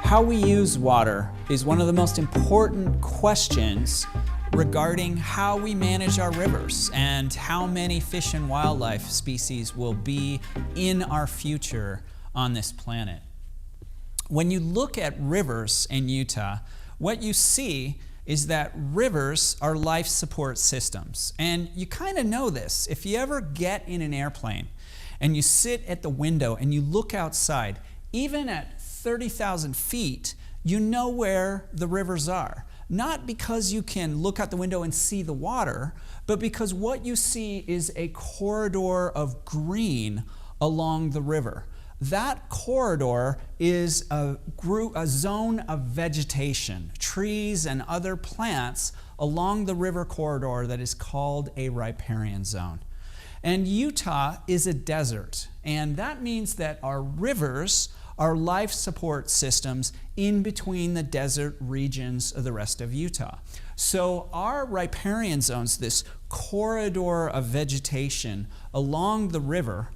How we use water is one of the most important questions regarding how we manage our rivers and how many fish and wildlife species will be in our future on this planet. When you look at rivers in Utah, what you see is that rivers are life support systems. And you kind of know this. If you ever get in an airplane and you sit at the window and you look outside, even at 30,000 feet, you know where the rivers are. Not because you can look out the window and see the water, but because what you see is a corridor of green along the river. That corridor is a zone of vegetation, trees and other plants along the river corridor that is called a riparian zone. And Utah is a desert, and that means that our rivers are life support systems in between the desert regions of the rest of Utah. So our riparian zones, this corridor of vegetation along the river,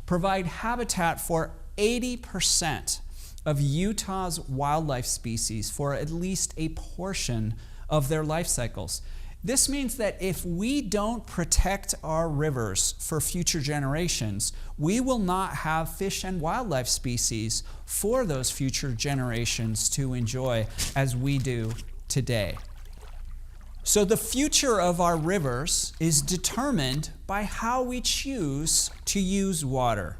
provide habitat for 80% of Utah's wildlife species for at least a portion of their life cycles. This means that if we don't protect our rivers for future generations, we will not have fish and wildlife species for those future generations to enjoy as we do today. So the future of our rivers is determined by how we choose to use water.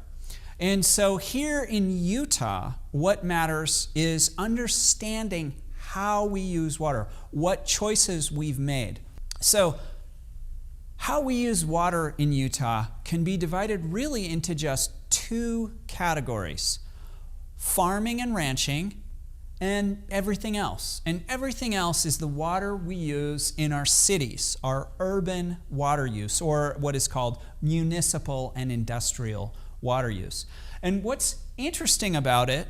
And so here in Utah, what matters is understanding how we use water, what choices we've made. So how we use water in Utah can be divided really into just two categories: farming and ranching, and everything else. And everything else is the water we use in our cities, our urban water use, or what is called municipal and industrial water use. And what's interesting about it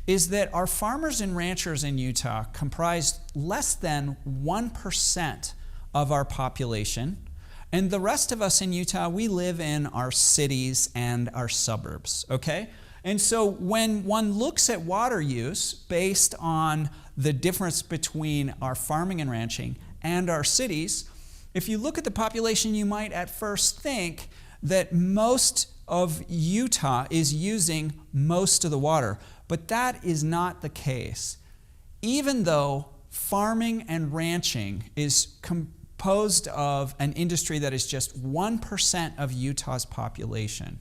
is that our farmers and ranchers in Utah comprise less than 1% of our population, and the rest of us in Utah, we live in our cities and our suburbs, okay? And so when one looks at water use based on the difference between our farming and ranching and our cities, if you look at the population, you might at first think that most of Utah is using most of the water, but that is not the case. Even though farming and ranching is composed of an industry that is just 1% of Utah's population,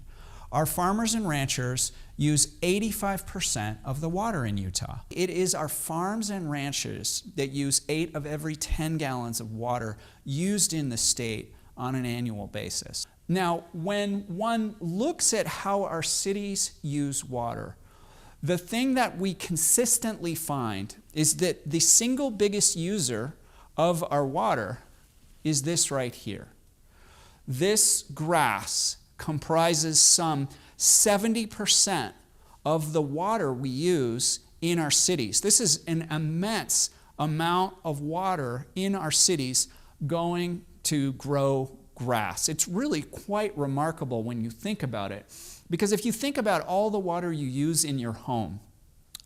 our farmers and ranchers use 85% of the water in Utah. It is our farms and ranches that use 8 of every 10 gallons of water used in the state on an annual basis. Now, when one looks at how our cities use water, the thing that we consistently find is that the single biggest user of our water is this right here. This grass comprises some 70% of the water we use in our cities. This is an immense amount of water in our cities going to grow grass. It's really quite remarkable when you think about it, because if you think about all the water you use in your home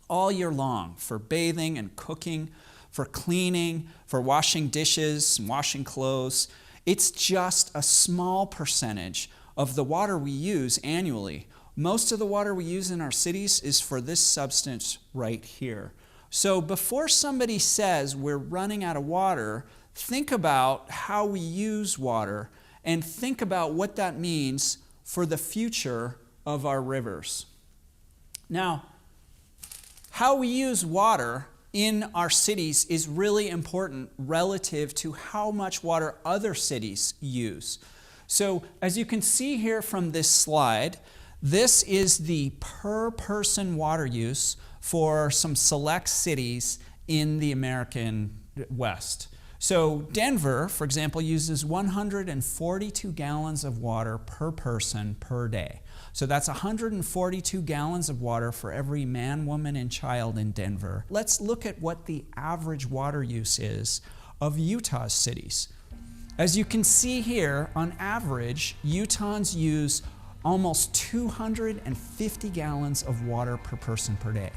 all year long for bathing and cooking, for cleaning, for washing dishes and washing clothes, it's just a small percentage of the water we use annually. Most of the water we use in our cities is for this substance right here. So before somebody says we're running out of water, think about how we use water and think about what that means for the future of our rivers. Now, how we use water in our cities is really important relative to how much water other cities use. So as you can see here from this slide, this is the per person water use for some select cities in the American West. So Denver, for example, uses 142 gallons of water per person per day. So that's 142 gallons of water for every man, woman, and child in Denver. Let's look at what the average water use is of Utah's cities. As you can see here, on average, Utahns use almost 250 gallons of water per person per day.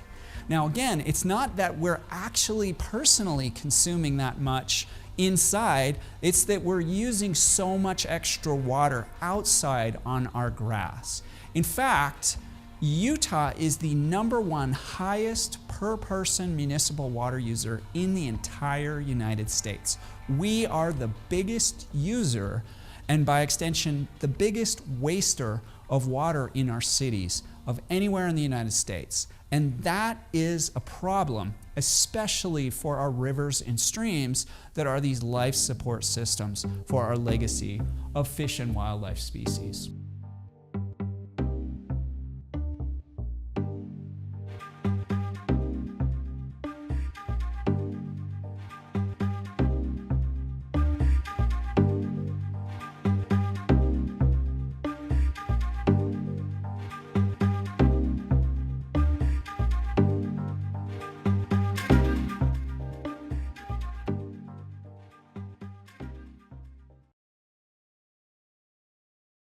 Now again, it's not that we're actually personally consuming that much inside, it's that we're using so much extra water outside on our grass. In fact, Utah is the #1 highest per person municipal water user in the entire United States. We are the biggest user, and by extension, the biggest waster of water in our cities of anywhere in the United States. And that is a problem, especially for our rivers and streams that are these life support systems for our legacy of fish and wildlife species.